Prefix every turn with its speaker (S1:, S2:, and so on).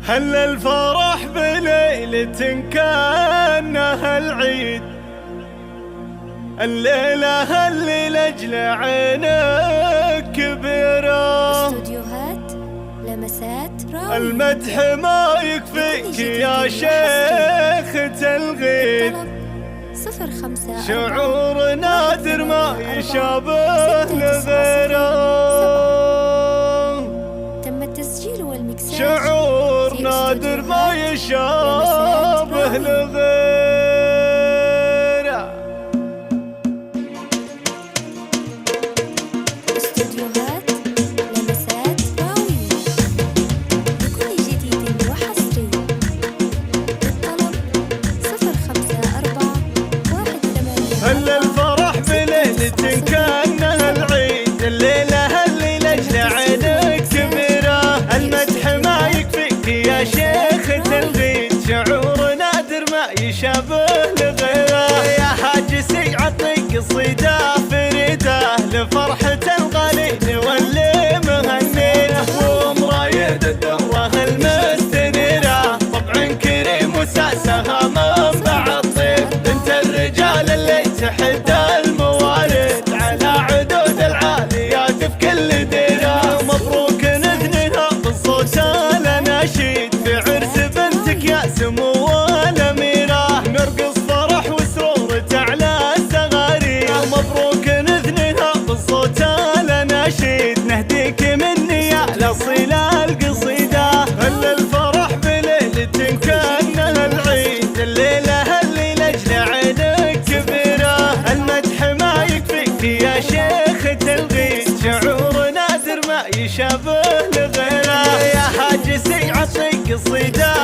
S1: هل الفرح بليلة كأنها العيد، الليلة اللي لأجل عينك كبيرة.
S2: استوديوهات لمسات راوية،
S1: المدح ما يكفيك يا شيخ تلغيد،
S2: 05
S1: شعور نادر ما يشابه لغيره.
S2: تم التسجيل والمكساج،
S1: شعور نادر ما يشابه لغيره.
S2: استوديوهات لمسات راوية، بكل جديد وحصري. الطلب 05418.
S1: هل الفرح بليلة كأنها العيد، الليلة اللي لأجل عينك كبيرة. المدح ما يكفيك يا شيخ تلغيد، شعور نادر ما يشابه لغيره. يا حاجسي عطي قصيدة فريدة لفرحة الغالين واللي مهنينه، ومرايد الدرة المستنيرة. طبع كريم وساسها منبع الطيب، انت الرجال اللي تحدى الموالد على عدود العاليات في كل ديرة. مبروك نثنيها بالصوت الاناشيد في عرس بنتك يا سمو الاميرة. نرقص فرح وسرور تعلى الزغاريد، مبروك نثنيها بالصوت الاناشيد. نهديك مني يا الاصيل القصيدة. هل الفرح بليلة كأنها العيد، الليلة اللي لأجل عينك كبيرة. المدح ما يكفيك يا شيخ تلغيد، شعور نادر ما يشابه لغيره. يا حاجسي عطي قصيدة